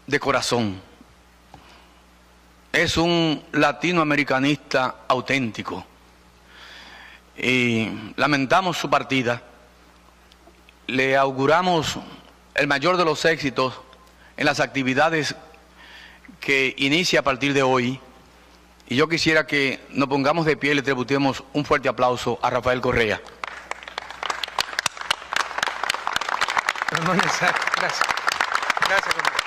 de corazón. Es un latinoamericanista auténtico. Y lamentamos su partida. Le auguramos el mayor de los éxitos en las actividades que inicia a partir de hoy. Y yo quisiera que nos pongamos de pie y le tributemos un fuerte aplauso a Rafael Correa. No es necesario. Gracias. Gracias, compañero.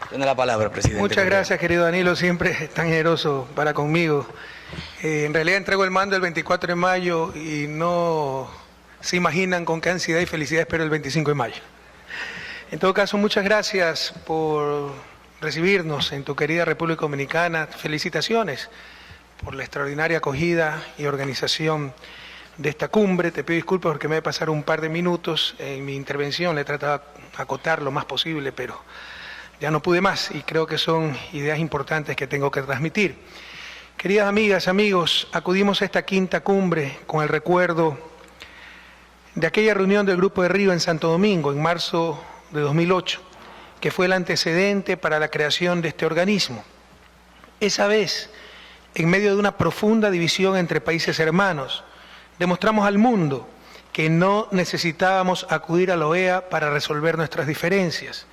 Tiene la palabra, presidente. Muchas gracias, querido Danilo, siempre tan generoso para conmigo. En realidad entrego el mando el 24 de mayo y no se imaginan con qué ansiedad y felicidad espero el 25 de mayo. En todo caso, muchas gracias por recibirnos en tu querida República Dominicana. Felicitaciones por la extraordinaria acogida y organización de esta cumbre. Te pido disculpas porque me voy a pasar un par de minutos en mi intervención. He tratado de acotar lo más posible, pero ya no pude más y creo que son ideas importantes que tengo que transmitir. Queridas amigas, amigos, acudimos a esta quinta cumbre con el recuerdo de aquella reunión del Grupo de Río en Santo Domingo en marzo de 2008, que fue el antecedente para la creación de este organismo. Esa vez, en medio de una profunda división entre países hermanos, demostramos al mundo que no necesitábamos acudir a la OEA para resolver nuestras diferencias.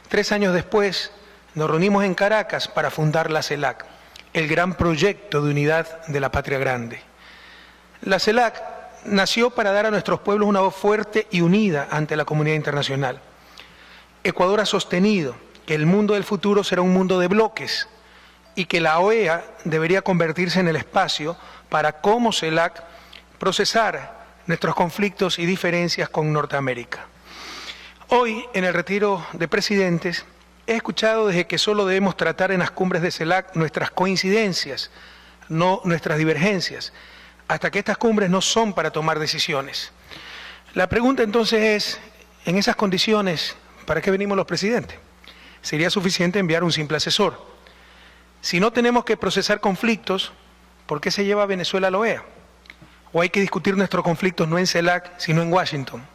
3 años después, nos reunimos en Caracas para fundar la CELAC, el gran proyecto de unidad de la patria grande. La CELAC nació para dar a nuestros pueblos una voz fuerte y unida ante la comunidad internacional. Ecuador ha sostenido que el mundo del futuro será un mundo de bloques y que la OEA debería convertirse en el espacio para, como CELAC, procesar nuestros conflictos y diferencias con Norteamérica. Hoy, en el retiro de presidentes, he escuchado desde que solo debemos tratar en las cumbres de CELAC nuestras coincidencias, no nuestras divergencias, hasta que estas cumbres no son para tomar decisiones. La pregunta entonces es, en esas condiciones, ¿para qué venimos los presidentes? Sería suficiente enviar un simple asesor. Si no tenemos que procesar conflictos, ¿por qué se lleva a Venezuela a la OEA? ¿O hay que discutir nuestros conflictos no en CELAC, sino en Washington?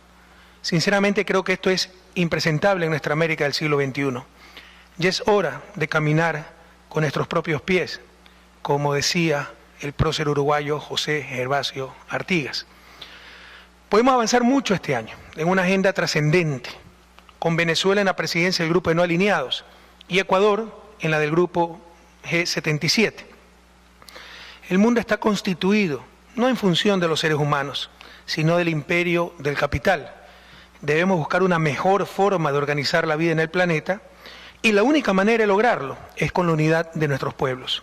Sinceramente creo que esto es impresentable en nuestra América del siglo XXI. Ya es hora de caminar con nuestros propios pies, como decía el prócer uruguayo José Gervasio Artigas. Podemos avanzar mucho este año en una agenda trascendente, con Venezuela en la presidencia del Grupo de No Alineados y Ecuador en la del Grupo G77. El mundo está constituido no en función de los seres humanos, sino del imperio del capital. Debemos buscar una mejor forma de organizar la vida en el planeta y la única manera de lograrlo es con la unidad de nuestros pueblos.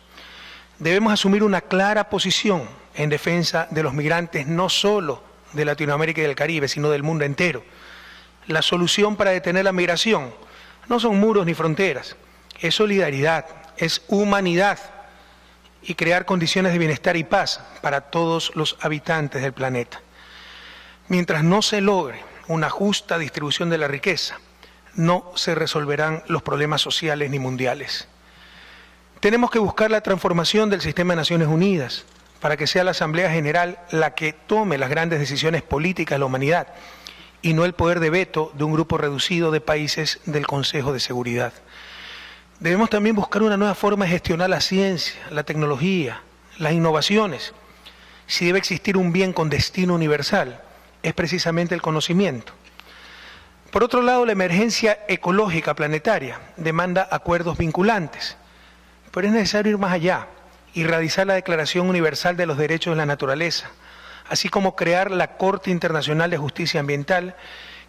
Debemos asumir una clara posición en defensa de los migrantes, no solo de Latinoamérica y del Caribe, sino del mundo entero. La solución para detener la migración no son muros ni fronteras, es solidaridad, es humanidad y crear condiciones de bienestar y paz para todos los habitantes del planeta. Mientras no se logre una justa distribución de la riqueza, no se resolverán los problemas sociales ni mundiales. Tenemos que buscar la transformación del sistema de Naciones Unidas para que sea la Asamblea General la que tome las grandes decisiones políticas de la humanidad y no el poder de veto de un grupo reducido de países del Consejo de Seguridad. Debemos también buscar una nueva forma de gestionar la ciencia, la tecnología, las innovaciones. Si debe existir un bien con destino universal, es precisamente el conocimiento. Por otro lado, la emergencia ecológica planetaria demanda acuerdos vinculantes, pero es necesario ir más allá y realizar la Declaración Universal de los Derechos de la Naturaleza, así como crear la Corte Internacional de Justicia Ambiental,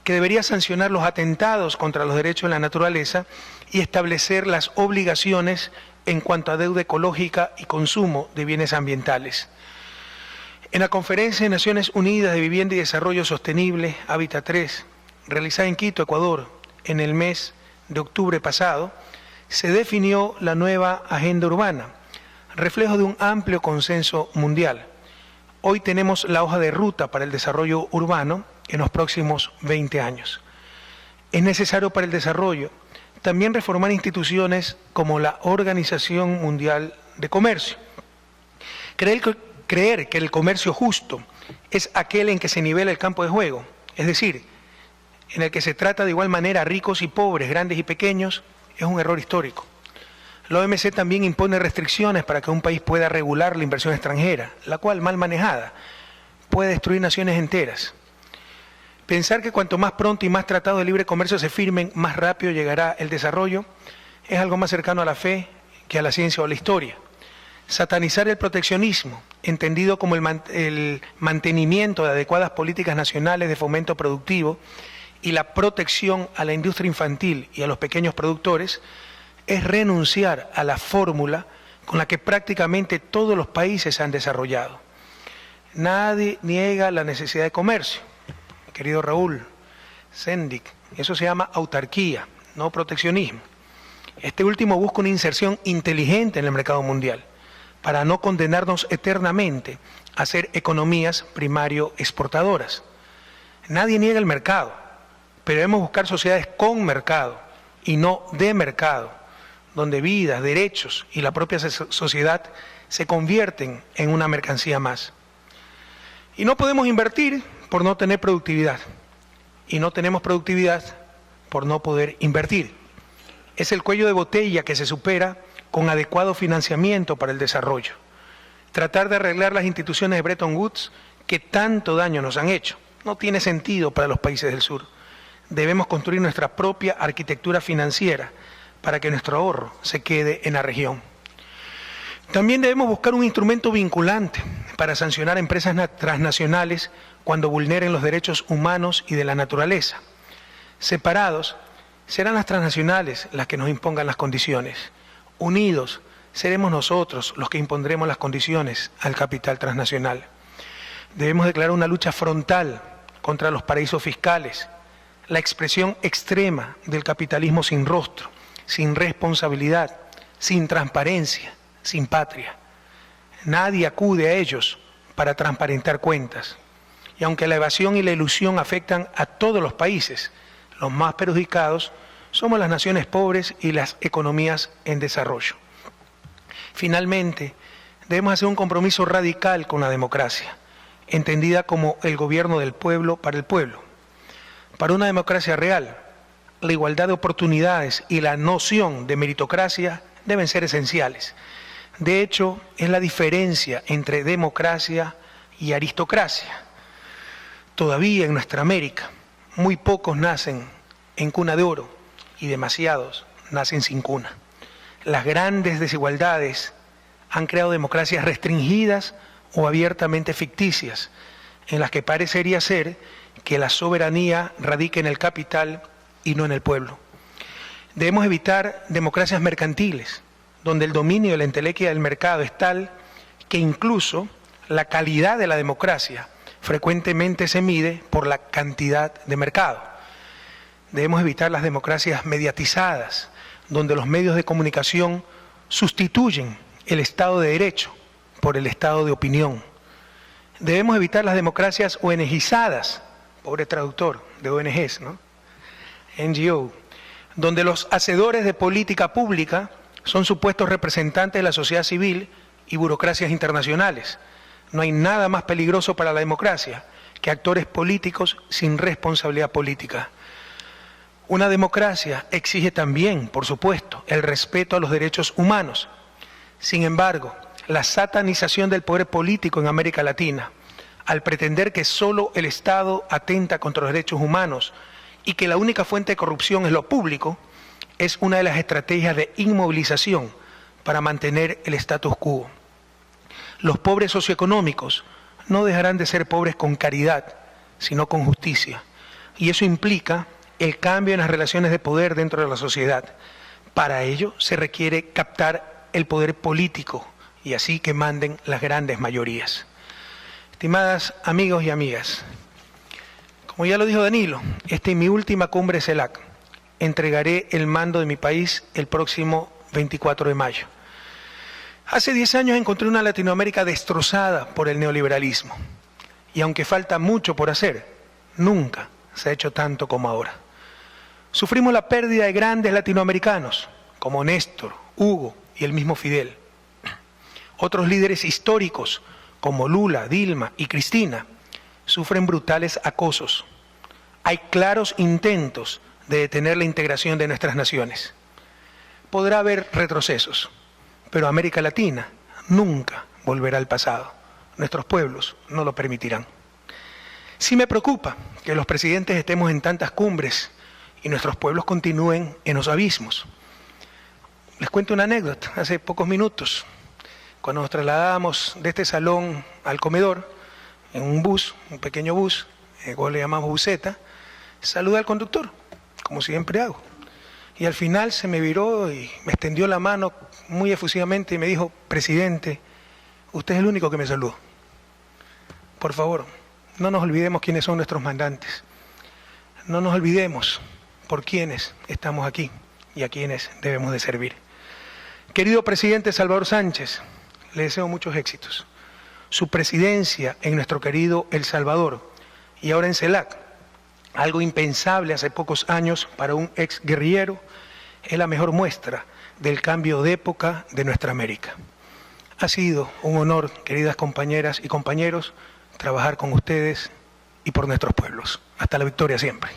que debería sancionar los atentados contra los derechos de la naturaleza y establecer las obligaciones en cuanto a deuda ecológica y consumo de bienes ambientales. En la Conferencia de Naciones Unidas de Vivienda y Desarrollo Sostenible, Hábitat 3, realizada en Quito, Ecuador, en el mes de octubre pasado, se definió la nueva agenda urbana, reflejo de un amplio consenso mundial. Hoy tenemos la hoja de ruta para el desarrollo urbano en los próximos 20 años. Es necesario para el desarrollo también reformar instituciones como la Organización Mundial de Comercio. Creer que el comercio justo es aquel en que se nivela el campo de juego, es decir, en el que se trata de igual manera a ricos y pobres, grandes y pequeños, es un error histórico. La OMC también impone restricciones para que un país pueda regular la inversión extranjera, la cual, mal manejada, puede destruir naciones enteras. Pensar que cuanto más pronto y más tratados de libre comercio se firmen, más rápido llegará el desarrollo, es algo más cercano a la fe que a la ciencia o a la historia. Satanizar el proteccionismo, entendido como el mantenimiento de adecuadas políticas nacionales de fomento productivo y la protección a la industria infantil y a los pequeños productores, es renunciar a la fórmula con la que prácticamente todos los países se han desarrollado. Nadie niega la necesidad de comercio, querido Raúl Sendic, eso se llama autarquía, no proteccionismo. Este último busca una inserción inteligente en el mercado mundial, para no condenarnos eternamente a ser economías primario exportadoras. Nadie niega el mercado, pero debemos buscar sociedades con mercado y no de mercado, donde vidas, derechos y la propia sociedad se convierten en una mercancía más. Y no podemos invertir por no tener productividad, y no tenemos productividad por no poder invertir. Es el cuello de botella que se supera con adecuado financiamiento para el desarrollo. Tratar de arreglar las instituciones de Bretton Woods que tanto daño nos han hecho no tiene sentido para los países del sur. Debemos construir nuestra propia arquitectura financiera para que nuestro ahorro se quede en la región. También debemos buscar un instrumento vinculante para sancionar a empresas transnacionales cuando vulneren los derechos humanos y de la naturaleza. Separados, serán las transnacionales las que nos impongan las condiciones. Unidos, seremos nosotros los que impondremos las condiciones al capital transnacional. Debemos declarar una lucha frontal contra los paraísos fiscales, la expresión extrema del capitalismo sin rostro, sin responsabilidad, sin transparencia, sin patria. Nadie acude a ellos para transparentar cuentas. Y aunque la evasión y la ilusión afectan a todos los países, los más perjudicados somos las naciones pobres y las economías en desarrollo. Finalmente, debemos hacer un compromiso radical con la democracia, entendida como el gobierno del pueblo para el pueblo. Para una democracia real, la igualdad de oportunidades y la noción de meritocracia deben ser esenciales. De hecho, es la diferencia entre democracia y aristocracia. Todavía en nuestra América, muy pocos nacen en cuna de oro y demasiados nacen sin cuna. Las grandes desigualdades han creado democracias restringidas o abiertamente ficticias, en las que parecería ser que la soberanía radica en el capital y no en el pueblo. Debemos evitar democracias mercantiles, donde el dominio de la entelequia del mercado es tal que incluso la calidad de la democracia frecuentemente se mide por la cantidad de mercado. Debemos evitar las democracias mediatizadas, donde los medios de comunicación sustituyen el Estado de Derecho por el Estado de opinión. Debemos evitar las democracias ONGizadas, pobre traductor de ONGs, ¿no? NGO, donde los hacedores de política pública son supuestos representantes de la sociedad civil y burocracias internacionales. No hay nada más peligroso para la democracia que actores políticos sin responsabilidad política. Una democracia exige también, por supuesto, el respeto a los derechos humanos. Sin embargo, la satanización del poder político en América Latina, al pretender que solo el Estado atenta contra los derechos humanos y que la única fuente de corrupción es lo público, es una de las estrategias de inmovilización para mantener el status quo. Los pobres socioeconómicos no dejarán de ser pobres con caridad, sino con justicia. Y eso implica el cambio en las relaciones de poder dentro de la sociedad. Para ello se requiere captar el poder político y así que manden las grandes mayorías. Estimadas amigos y amigas, como ya lo dijo Danilo, esta es mi última cumbre CELAC. Entregaré el mando de mi país el próximo 24 de mayo. Hace 10 años encontré una Latinoamérica destrozada por el neoliberalismo. Y aunque falta mucho por hacer, nunca se ha hecho tanto como ahora. Sufrimos la pérdida de grandes latinoamericanos, como Néstor, Hugo y el mismo Fidel. Otros líderes históricos, como Lula, Dilma y Cristina, sufren brutales acosos. Hay claros intentos de detener la integración de nuestras naciones. Podrá haber retrocesos, pero América Latina nunca volverá al pasado. Nuestros pueblos no lo permitirán. Sí me preocupa que los presidentes estemos en tantas cumbres y nuestros pueblos continúen en los abismos. Les cuento una anécdota. Hace pocos minutos, cuando nos trasladábamos de este salón al comedor, en un bus, un pequeño bus, que le llamamos buseta, saludé al conductor, como siempre hago. Y al final se me viró y me extendió la mano muy efusivamente y me dijo: presidente, usted es el único que me saludó. Por favor, no nos olvidemos quiénes son nuestros mandantes. No nos olvidemos por quiénes estamos aquí y a quiénes debemos de servir. Querido presidente Salvador Sánchez, le deseo muchos éxitos. Su presidencia en nuestro querido El Salvador y ahora en CELAC, algo impensable hace pocos años para un ex guerrillero, es la mejor muestra del cambio de época de nuestra América. Ha sido un honor, queridas compañeras y compañeros, trabajar con ustedes y por nuestros pueblos. Hasta la victoria siempre.